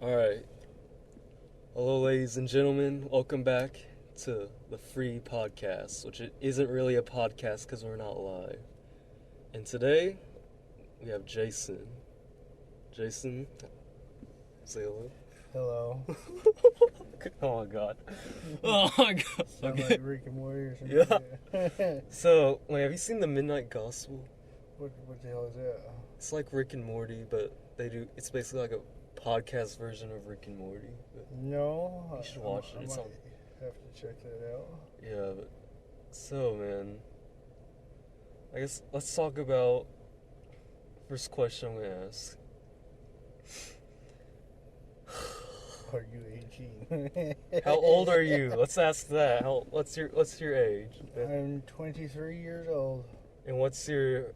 Alright. Hello, ladies and gentlemen. Welcome back to the free podcast, which it isn't really a podcast because we're not live. And today, we have Jason. Jason, say hello. Hello. Oh my god. Oh my god. Sound Okay. like Rick and Morty or something. Yeah. So, wait, have you seen the Midnight Gospel? What the hell is that? It's like Rick and Morty, but it's basically like a podcast version of Rick and Morty. But No. you should watch it. I It's might on. have to check that out. Yeah, but so man, I guess let's talk about first question I'm gonna ask. Are you 18? How old are you? Let's ask that. What's your age? I'm 23 years old. And what's your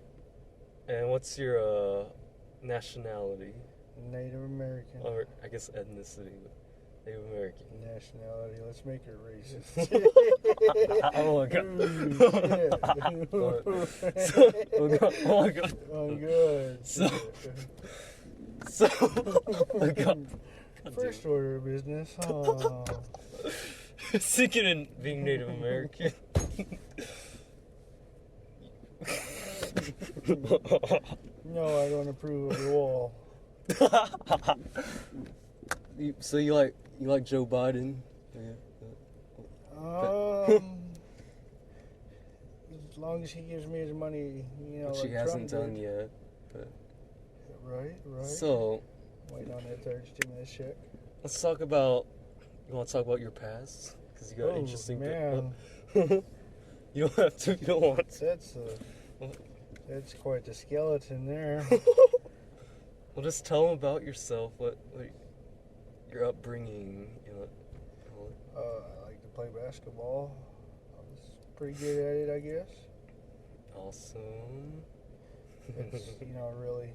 nationality? Native American. Or I guess ethnicity, but Native American. Nationality. Let's make it racist. Oh my god. Oh my god. I'm good. So oh my god. First order of business. Oh. Thinking in being Native American. No, I don't approve of the wall. So you like Joe Biden? As long as he gives me his money, Which like he hasn't Trump done did. yet. But Right. so Waiting on that third stimulus check. let's talk about. You want to talk about your past? Because you got interesting. Man, You don't have to. You don't want to. that's quite the skeleton there. Well, just tell them about yourself. What your upbringing. I like to play basketball. I was pretty good at it, I guess. Awesome. That's really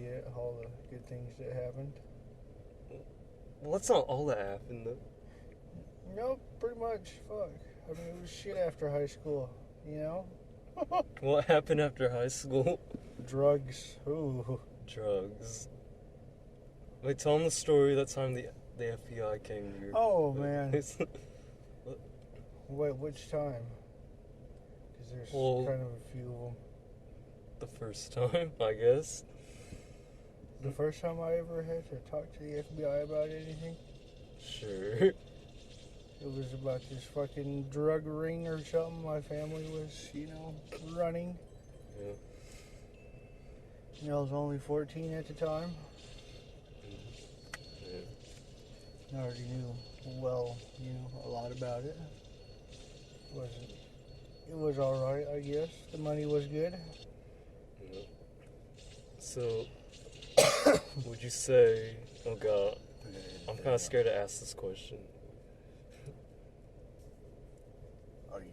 it. All the good things that happened. Well, that's not all that happened though. No, pretty much. Fuck. I mean, it was shit after high school. What happened after high school? Drugs. Ooh. Drugs. Wait, tell them the story that time the FBI came to your... Oh, man. Wait, which time? Because there's kind of a few of them. The first time, I guess. The first time I ever had to talk to the FBI about anything? Sure. It was about this fucking drug ring or something my family was, running. Yeah. I was only 14 at the time. Yeah. I already knew a lot about it. It was alright, I guess. The money was good. Yeah. So, would you say, oh god, I'm kind of scared to ask this question. Are you?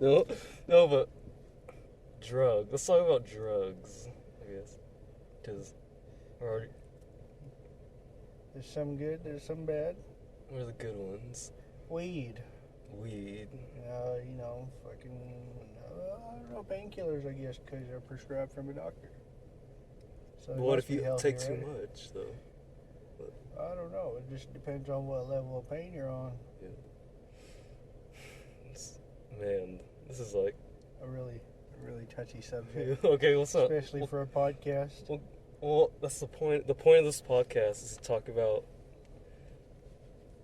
No. No, but drugs. Let's talk about drugs, I guess. Because we're already... There's some good, there's some bad. What are the good ones? Weed. Fucking, I don't know, painkillers, I guess, because they're prescribed from a doctor. So But what if you take too much, though? I don't know. It just depends on what level of pain you're on. Yeah. Man, this is like... A really touchy subject. Okay, what's up? Especially for a podcast. Well, that's the point. The point of this podcast is to talk about,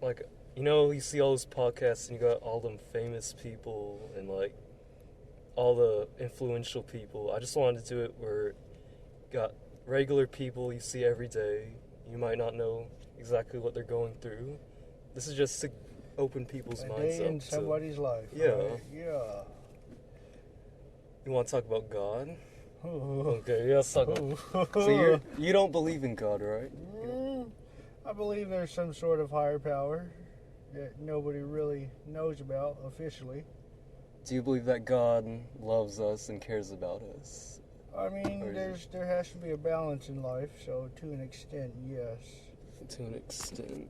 like, you see all those podcasts and you got all them famous people and, like, all the influential people. I just wanted to do it where you got regular people you see every day. You might not know exactly what they're going through. This is just to open people's minds up. In somebody's life. Yeah. Right? Yeah. You want to talk about God? Ooh. Okay, yeah, let's talk about... So you don't believe in God, right? I believe there's some sort of higher power that nobody really knows about officially. Do you believe that God loves us and cares about us? I mean, there has to be a balance in life, so to an extent, yes. To an extent.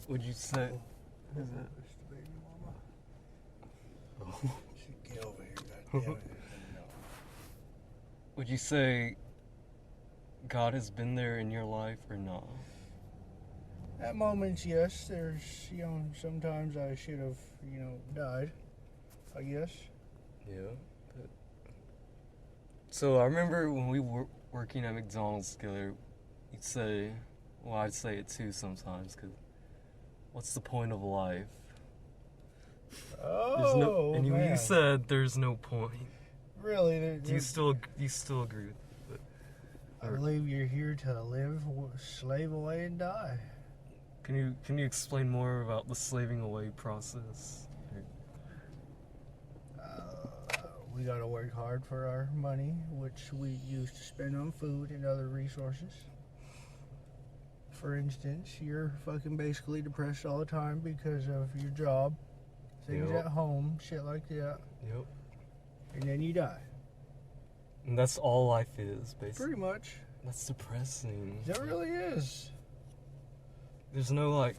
Would you say... Who's that? Baby mama. Oh. Get over here, goddammit. Would you say God has been there in your life or not? At moments, yes. There's, sometimes I should have, died, I guess. Yeah. But... So I remember when we were working at McDonald's together, you'd say, well, I'd say it too sometimes, because what's the point of life? Oh, and man. you said there's no point. Really? Do you still agree with it? I believe you're here to live, slave away, and die. Can you explain more about the slaving away process? We gotta work hard for our money, which we use to spend on food and other resources. For instance, you're fucking basically depressed all the time because of your job, things Yep. at home, shit like that. Yep. And then you die. And that's all life is, basically. Pretty much. That's depressing. It really is. There's no, like,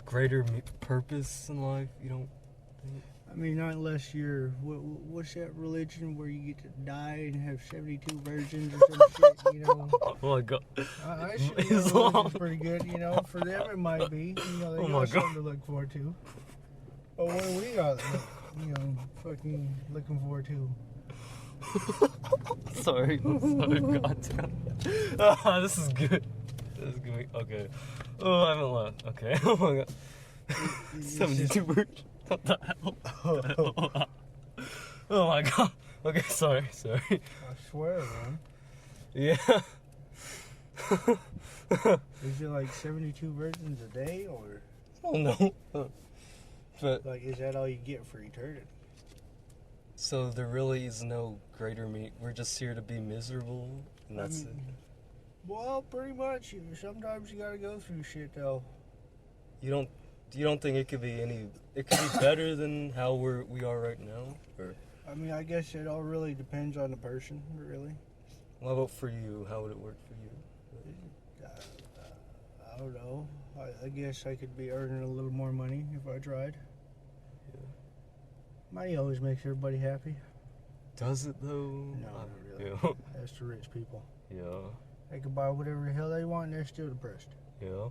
greater purpose in life, you don't think? I mean, not unless you're, what's that religion where you get to die and have 72 virgins or some shit, Oh my god. I should Islam. religion's pretty good, For them it might be, they Oh got my something God. to look forward to. But what do we got, fucking looking forward to? Sorry, god damn. This is good. This is good. Okay. Oh, I haven't left. Okay. Oh my god. 72 birds. What the hell? Oh my god. Okay, sorry. I swear, man. Yeah. Is it like 72 virgins a day, or Oh no. But like is that all you get for eternity? so there really is no greater meaning. We're just here to be miserable, and that's it. Well, pretty much. Sometimes you gotta go through shit, though. You don't think it could be better than how we are right now? Or I mean, I guess it all really depends on the person, really. what about for you? How would it work for you? I don't know. I guess I could be earning a little more money if I tried. Yeah. Money always makes everybody happy. Does it though? No, not really. Yeah. That's the rich people. Yeah. They can buy whatever the hell they want and they're still depressed. Yeah.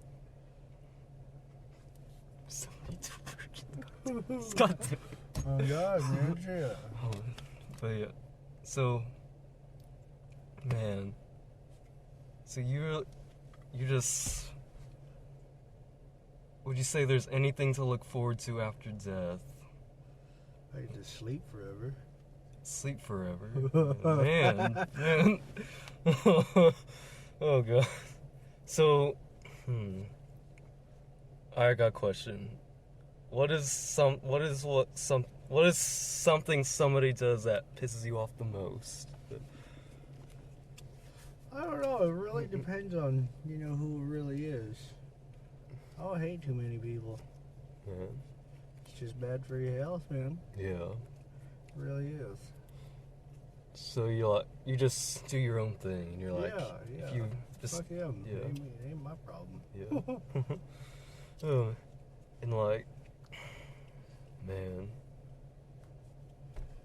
72 virgins. God damn. Oh, God, man. Shit. But yeah. So, man. So you just. Would you say there's anything to look forward to after death? I get to sleep forever. Sleep forever. Man. Oh god. So, I got a question. What is something somebody does that pisses you off the most? I don't know. It really depends on, who it really is. I don't hate too many people. Yeah. It's just bad for your health, man. Yeah. It really is. So you just do your own thing. And you're like, yeah. if you just Fuck him. yeah. It ain't my problem. Yeah. Oh, and like, man,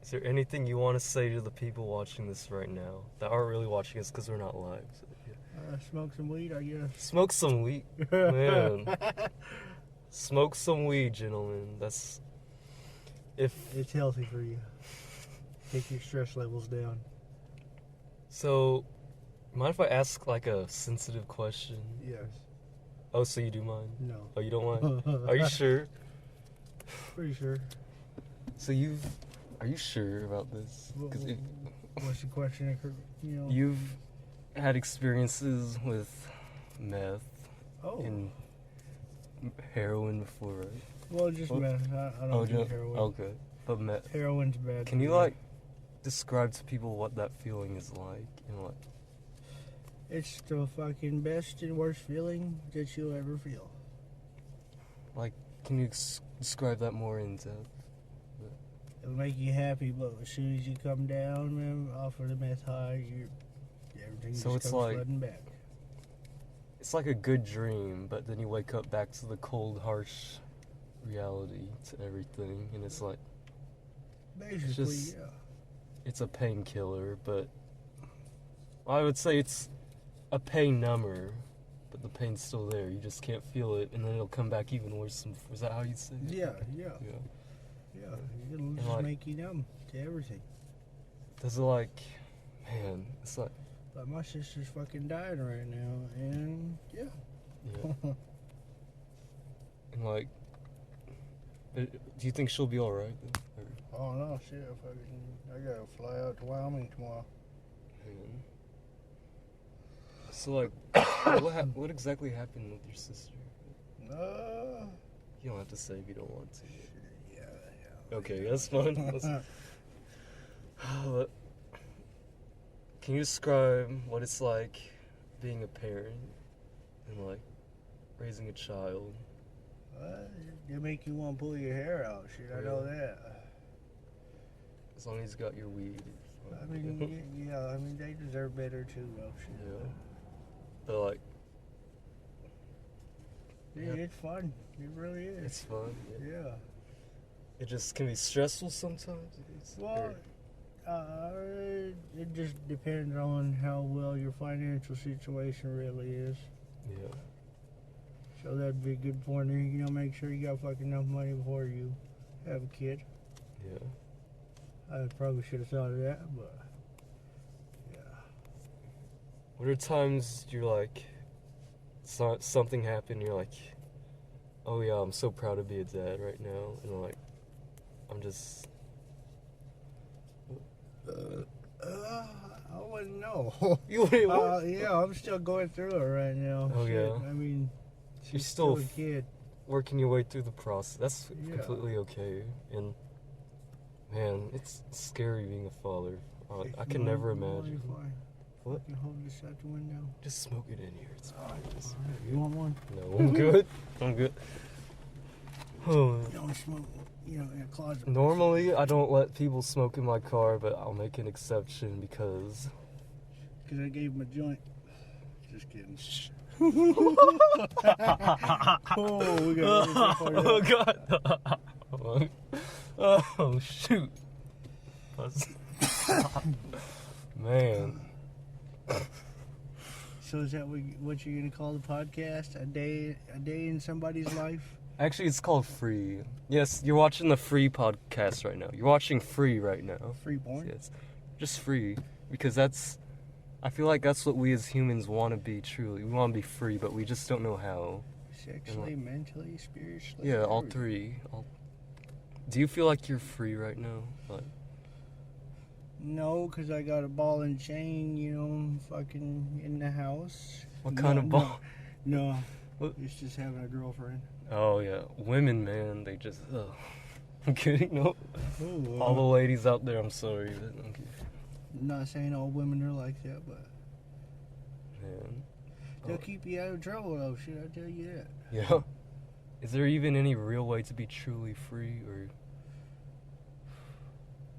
is there anything you want to say to the people watching this right now that aren't really watching us because we're not live? So, yeah. Smoke some weed, I guess. Smoke some weed, man. Smoke some weed, gentlemen. That's if It's healthy for you. Take your stress levels down. so. Mind if I ask like a sensitive question? Yes. Oh, so you do mind? No. Oh, you don't mind? Are you sure? Pretty sure. So are you sure about this? 'Cause What's the question? you've had experiences with meth and heroin before, right? Well, just meth. I don't do heroin. Okay, but meth. Heroin's bad. Can you like describe to people what that feeling is like and what? It's the fucking best and worst feeling that you'll ever feel. Like, can you describe that more in depth? It'll make you happy, but as soon as you come down, man, off of the meth high, everything So just it's comes like- flooding back. It's like a good dream, but then you wake up back to the cold, harsh reality to everything, and it's like Basically, just- it's a painkiller, but I would say it's a pain number, but the pain's still there. You just can't feel it, and then it'll come back even worse. Is that how you say it? Yeah. It'll just like, make you numb to everything. Does it like, man? It's like. But my sister's fucking dying right now, and yeah. And like, do you think she'll be all right? Oh no, shit! I gotta fly out to Wyoming tomorrow. Man. So like, what exactly happened with your sister? You don't have to say if you don't want to. Yeah. Okay, that's fine. Can you describe what it's like being a parent and like raising a child? They make you want to pull your hair out. Shit, I know that. As long as you got your weed. I mean, I mean, they deserve better too, though. Shit. Yeah. But like. Yeah, it's fun. It really is. It's fun. Yeah. It just can be stressful sometimes. Well, it just depends on how well your financial situation really is. Yeah. So that'd be a good pointer. You know, make sure you got fucking enough money before you have a kid. Yeah. I probably should have thought of that, but yeah. What are times you're like, something happened, you're like, oh yeah, I'm so proud to be a dad right now, and like, I'm just. I wouldn't know. You wouldn't? Yeah, I'm still going through it right now. Oh Shit, yeah. I mean, You're she's still a kid. working your way through the process. That's Yeah. completely okay. And man, it's scary being a father. I can never imagine. What? You can hold this out the window. Just smoke it in here. It's fine. Just, You want one? no, I'm good. I'm good. Oh. You don't smoke, in a closet. Normally, I don't let people smoke in my car, but I'll make an exception because. Because I gave him a joint. Just kidding. Oh, we got Oh God! Oh shoot! Man. So is that what you're gonna call the podcast? A day in somebody's life? Actually, it's called Free. Yes, you're watching the Free podcast right now. You're watching Free right now. Free porn? Yes, just free because I feel like that's what we as humans want to be. Truly, we want to be free, but we just don't know how. Sexually, mentally, spiritually. Yeah, all three. Do you feel like you're free right now? Like, no, because I got a ball and chain, fucking in the house. what kind of ball? No. What? It's just having a girlfriend. Oh yeah, women, man, they just. I'm kidding. No. Ooh, All the ladies out there, I'm sorry, but I'm kidding. I'm not saying all women are like that, but Man. they'll keep you out of trouble, though. Shit, I tell you that. Yeah. Is there even any real way to be truly free, or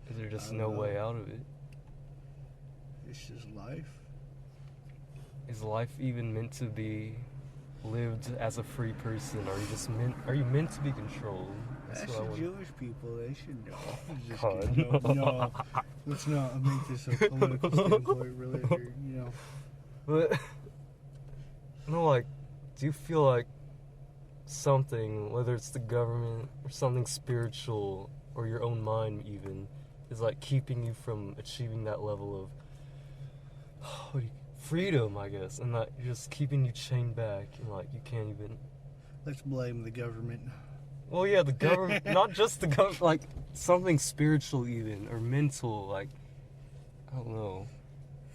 is there just no way out of it? It's just life. Is life even meant to be lived as a free person? Are you meant to be controlled? That's what I the want. Jewish people. They should know. I'm just God. kidding. No, let's not make this a political standpoint religion. But like, do you feel like something, whether it's the government or something spiritual or your own mind even, is like keeping you from achieving that level of freedom, I guess, and that you're just keeping you chained back and like you can't even. Let's blame the government. Well, yeah, the government, not just the government, like something spiritual even or mental, like I don't know.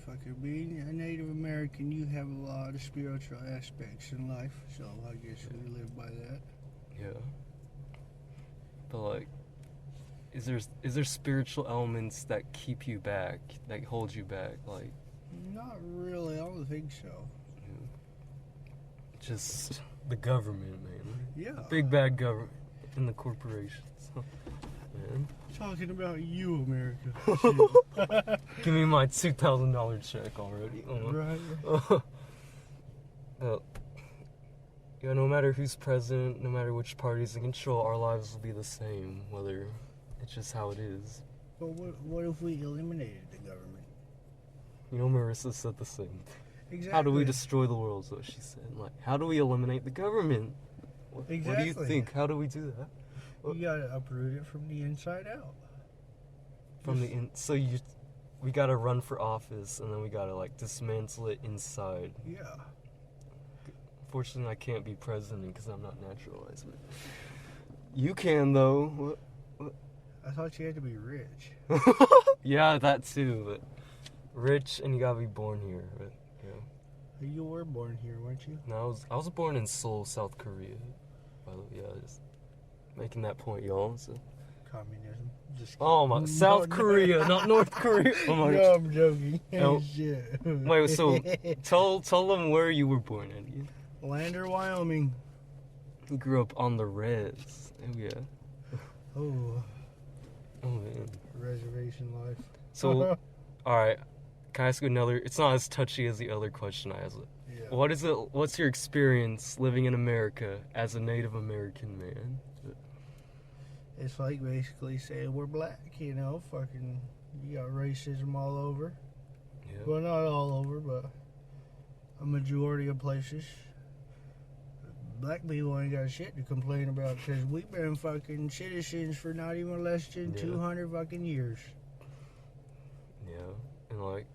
Fucking being a Native American, you have a lot of spiritual aspects in life, so I guess we live by that. Yeah. But like, is there spiritual elements that keep you back, that hold you back, like? Not really. I don't think so. Yeah. Just the government, man. Yeah. Big bad government and the corporations. Man. Talking about you, America. Give me my $2,000 check already. Right. Yeah, no matter who's president, no matter which party's in control, our lives will be the same. Whether it's just how it is. But what if we eliminated the government? You know, Marissa said the same. Exactly. How do we destroy the world? Is what she said. Like, how do we eliminate the government? What do you Exactly. think? How do we do that? You gotta uproot it from the inside out. So we gotta run for office, and then we gotta like dismantle it inside. Yeah. Fortunately, I can't be president because I'm not naturalized. But you can though. What? I thought you had to be rich. Yeah, that too. But rich, and you gotta be born here. But yeah. You were born here, weren't you? No, I was born in Seoul, South Korea. By the way, yeah, just making that point, y'all. So. Communism. Just Oh my, South Korea, not North Korea. Oh my no, gosh. I'm joking. No. Shit. Wait, so tell them where you were born, Eddie. Lander, Wyoming. You grew up on the res. Oh yeah. Oh, Oh man. reservation life. So, all right. Can I ask you another? It's not as touchy as the other question I asked. Yeah. What's your experience living in America as a Native American man? It's like basically saying we're black, you know, fucking, you got racism all over. Yeah. Well, not all over, but a majority of places. Black people ain't got shit to complain about because we've been fucking citizens for not even less than 200 fucking years. Yeah, and like,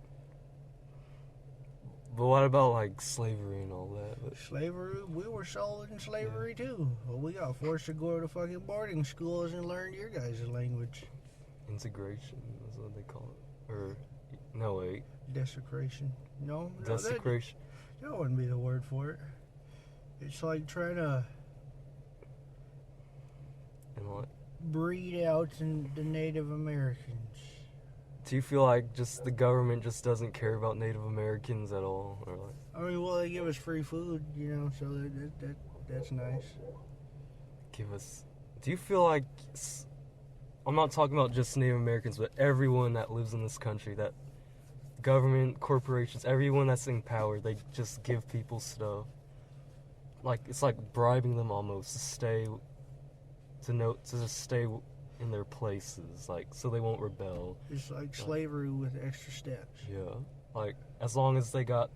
but what about like slavery and all that? But, Slavery, we were sold in slavery too. Well, we got forced to go to fucking boarding schools and learn your guys' language. integration is what they call it. Or, no wait, Desecration. No, desecration. That wouldn't be the word for it. It's like trying to And what? breed out the Native Americans. Do you feel like just the government just doesn't care about Native Americans at all, or like? I mean, well, they give us free food, you know, so that's nice. Give us. Do you feel like I'm not talking about just Native Americans, but everyone that lives in this country, that government, corporations, everyone that's in power, they just give people stuff. Like it's like bribing them almost to stay in their places, like so they won't rebel. It's like slavery with extra steps. Yeah. Like as long as they'll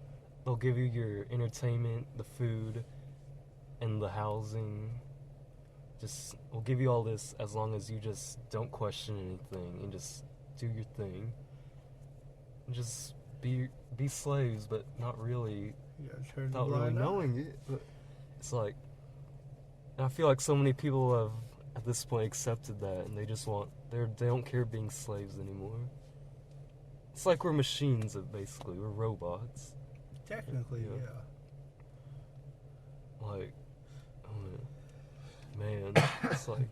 give you your entertainment, the food, and the housing. We'll give you all this as long as you just don't question anything and just do your thing. And just be slaves, but not really, You gotta turn the without really blind eye. knowing it. But it's like, and I feel like so many people have at this point accepted that, and they don't care being slaves anymore. It's like we're machines, basically. We're robots. Technically, yeah. Like, oh man, it's like,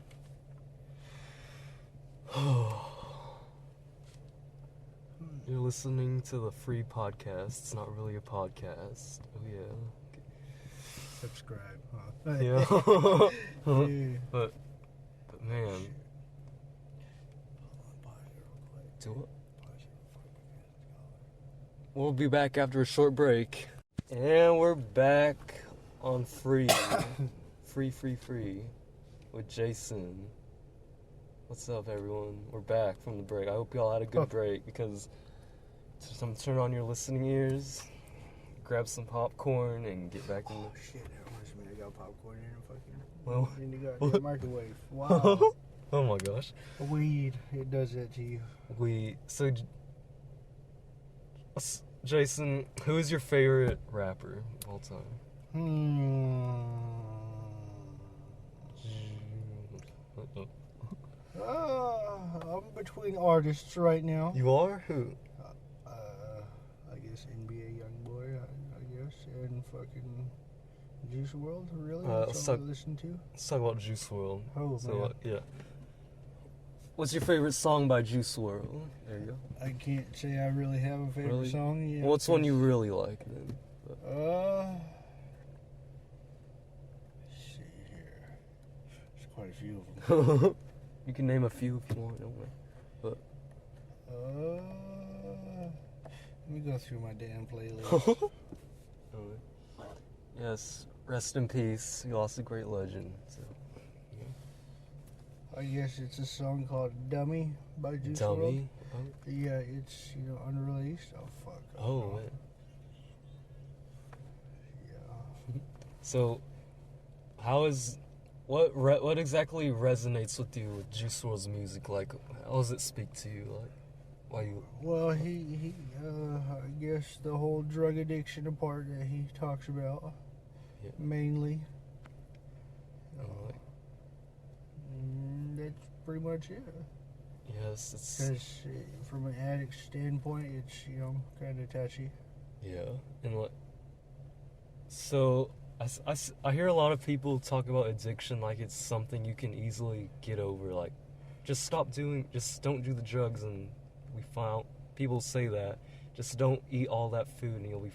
you're listening to the free podcast. It's not really a podcast. Oh yeah. Subscribe, huh? Yeah. Yeah. But man, do it. We'll be back after a short break. And we're back on free. free with Jason. What's up, everyone? We're back from the break. I hope y'all had a good break because turn on your listening ears, grab some popcorn, and get back in the... Oh shit, that reminds me. I got popcorn Well, in the goddamn microwave. Wow. Oh my gosh. Weed, it does that to you. Jason, who is your favorite rapper of all time? I'm between artists right now. You are? Who? I guess NBA Youngboy, I guess, and fucking Juice WRLD, really? That's all I listen to? Let's talk about Juice WRLD. Oh, man. Yeah. What's your favorite song by Juice WRLD? There you go. I can't say I really have a favorite song. Yeah, what's one you really like, then? Let's see here. There's quite a few of them. You can name a few if you want, don't worry. But let me go through my damn playlist. Yes, rest in peace. You lost a great legend. So, I guess it's a song called Dummy by Juice WRLD. Dummy? Yeah, it's, unreleased. Oh, fuck. Oh, man. So, what exactly resonates with you with Juice WRLD's music? Like, how does it speak to you? Like, why you? Well, I guess the whole drug addiction part that he talks about, Yeah. mainly. Like, That's pretty much it. yes, it's Because from an addict standpoint, it's, kind of touchy. yeah, and like, so I hear a lot of people talk about addiction like it's something you can easily get over. Like, just don't do the drugs, and we found people say that just don't eat all that food, and you'll be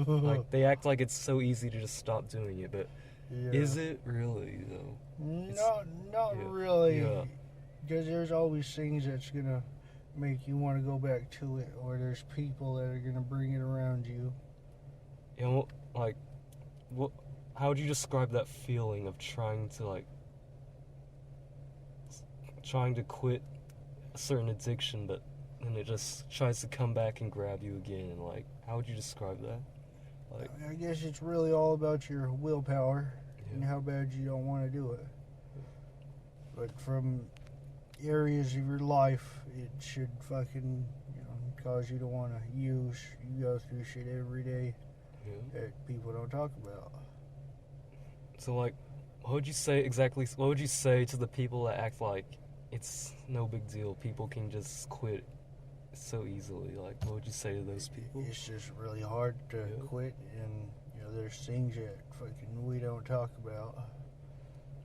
like, they act like it's so easy to just stop doing it, but Yeah. is it really though? Not yeah, really. yeah. Because there's always things that's going to make you want to go back to it, or there's people that are going to bring it around you. You know, like, how would you describe that feeling of trying to quit a certain addiction, but then it just tries to come back and grab you again? And like, how would you describe that? Like, I guess it's really all about your willpower and how bad you don't want to do it. But from areas of your life, it should fucking, cause you to want to use. You go through shit every day that people don't talk about. So like, what would you say to the people that act like it's no big deal, people can just quit so easily? Like, what would you say to those people? It's just really hard to quit, and there's things that fucking we don't talk about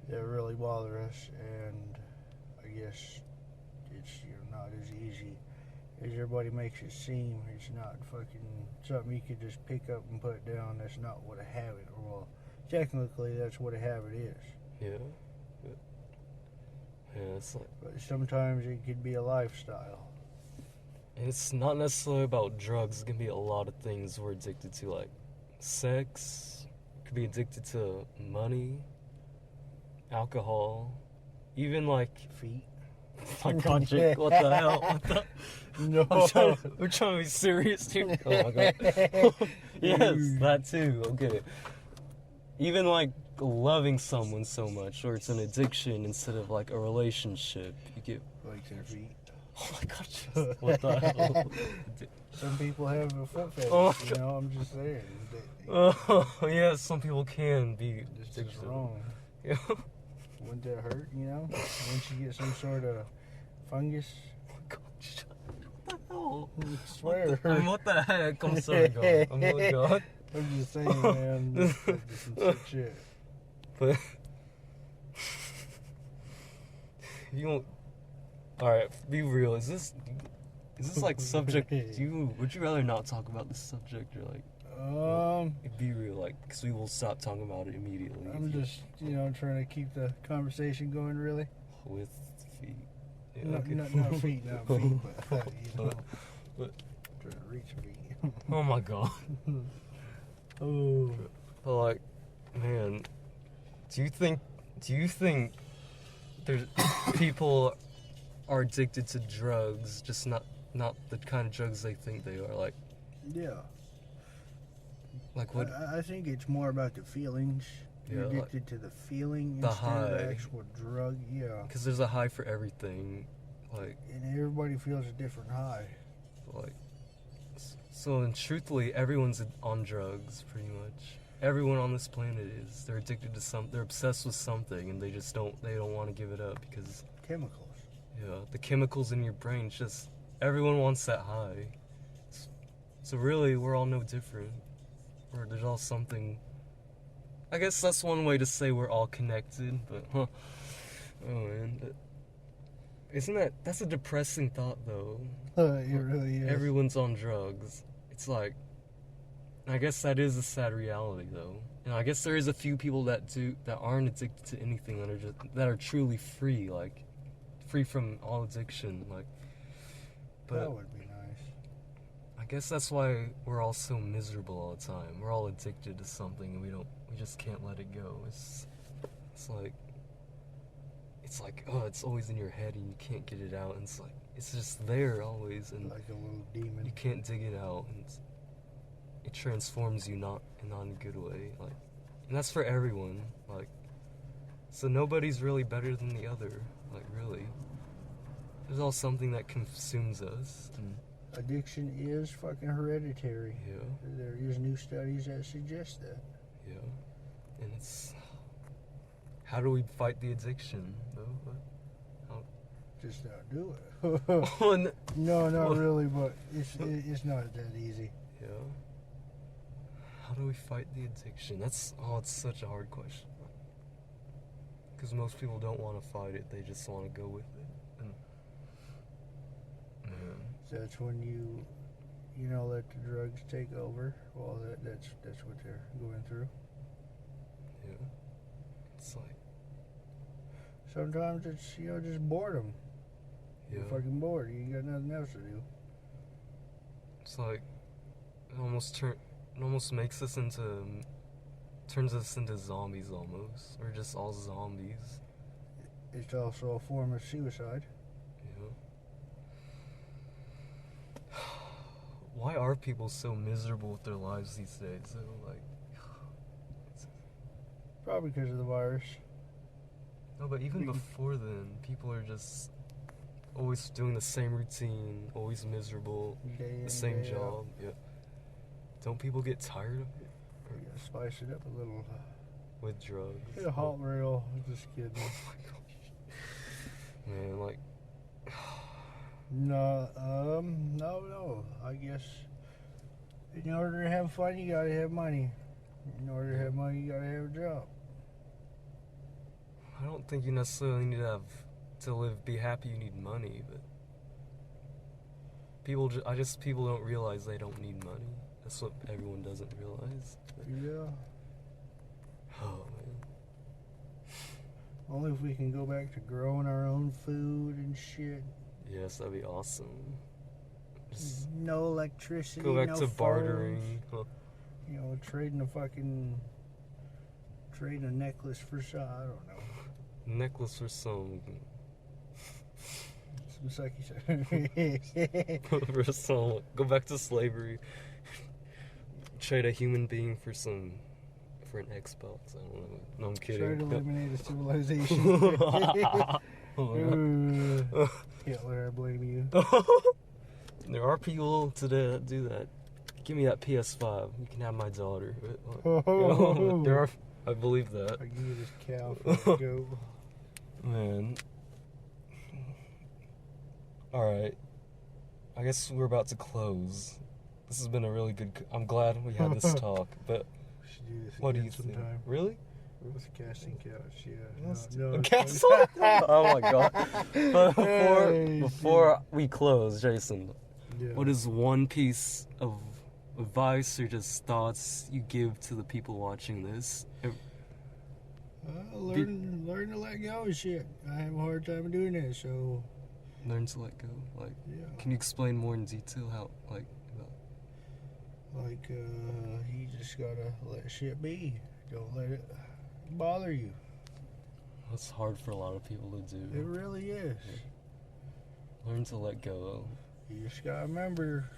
that really bother us, and I guess it's not as easy as everybody makes it seem. It's not fucking something you could just pick up and put down. That's not what a habit, well, technically that's what a habit is. Yeah. It's like, but sometimes it could be a lifestyle. And it's not necessarily about drugs. It can be a lot of things we're addicted to, like sex. Could be addicted to money, alcohol, even like feet. Oh my God, Jake! What the hell? What the? No, we're trying to be serious here. Oh my God! Yes, that too. Okay. Even like loving someone so much, or it's an addiction instead of like a relationship. You get like their feet. Oh my God! Just, what the hell? Some people have a foot fetish. I'm just saying. Oh yeah, some people can be. This is wrong. Yeah. Wouldn't that hurt? Once you get some sort of fungus. Oh my God! What the hell? I swear. What the heck? I'm sorry, God. Oh my God. I'm just saying, man. This is some sick shit. But you won't. All right, be real. Is this like subject? Would you rather not talk about this subject, or like? Be real, like, because we will stop talking about it immediately. I'm just, trying to keep the conversation going, really. With feet. Yeah, not feet, but trying to reach feet. Oh my God. Oh. But like, man, do you think there's people are addicted to drugs, just not the kind of drugs they think they are? Like, yeah. Like what? I think it's more about the feelings. You're addicted to the feeling the instead high. of the actual drug. Yeah. Because there's a high for everything, like. And everybody feels a different high. Like. So, and truthfully, everyone's on drugs, pretty much. Everyone on this planet is. They're addicted to something. They're obsessed with something, and they don't want to give it up because. Chemicals. Yeah, the chemicals in your brain. Just everyone wants that high. So really, we're all no different. There's all something. I guess that's one way to say we're all connected, but oh man, that's a depressing thought though. It really is. Everyone's on drugs. It's like, I guess that is a sad reality though. And I guess there is a few people that aren't addicted to anything, that are truly free, like free from all addiction, like. But that would be nice. I guess that's why we're all so miserable all the time. We're all addicted to something, and we just can't let it go. It's like oh, it's always in your head and you can't get it out, and it's just there always, and like a little demon. You can't dig it out, and it transforms you not in a good way. Like, And that's for everyone. Like, so nobody's really better than the other. Like, really. There's all something that consumes us. And Addiction is fucking hereditary. yeah. There is new studies that suggest that. Yeah. And it's... How do we fight the addiction, though? Just not do it. No, not really, but it's not that easy. Yeah. How do we fight the addiction? It's such a hard question. Because most people don't want to fight it; they just want to go with it. And man, So that's when you let the drugs take over. Well, that's what they're going through. yeah, it's like Sometimes it's just boredom. yeah, You're fucking bored. You ain't got nothing else to do. it's like it almost makes us turns us into zombies almost, or just all zombies. It's also a form of suicide. Yeah. Why are people so miserable with their lives these days? Though, like, Probably because of the virus. no, but even before then, people are just always doing the same routine, always miserable, Day in, the same day job. out. Yeah. Don't people get tired of it You gotta spice it up a little. with drugs? Get a hot reel. Just kidding. Oh my gosh. Man, like, No. I guess in order to have fun, you gotta have money. In order to have money, you gotta have a job. I don't think you necessarily need to be happy. You need money, but people don't realize they don't need money. That's what everyone doesn't realize. Yeah. Oh man. Only if we can go back to growing our own food and shit. Yes, that'd be awesome. Just No electricity. go back no to phones. bartering. Huh. Trading a necklace for I don't know. Necklace for some. Some sucky For some. Go back to slavery. Trade a human being for an Xbox. I don't know. No, I'm Try to kidding. eliminate a civilization. Hitler, I blame you. There are people today that do that. Give me that PS5. You can have my daughter. There are. I believe that. I give you this cow for a goat. Man. Alright. I guess we're about to close. This has been a really good... I'm glad we had this talk, but We should do this what do again you think? sometime. Really? With the casting couch, yeah. No, it's castle? Oh my god. But Hey, before we close, Jason, Yeah. what is one piece of advice or just thoughts you give to the people watching this? Learn to let go of shit. I have a hard time doing that, so Learn to let go. Like, yeah. can you explain more in detail how, like, You just gotta let shit be. Don't let it bother you. that's hard for a lot of people to do. It really is. Learn to let go. You just gotta remember,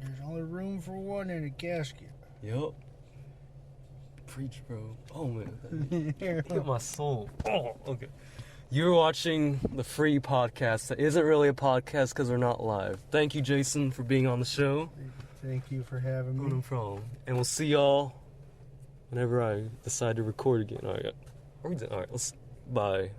there's only room for one in a casket. Yup. Preach, bro. Oh man, that hit my soul. Oh, okay. You're watching the free podcast that isn't really a podcast because we're not live. Thank you, Jason, for being on the show. Thank you for having me. No problem. And we'll see y'all whenever I decide to record again. All right. Are we done? All right. Let's. Bye.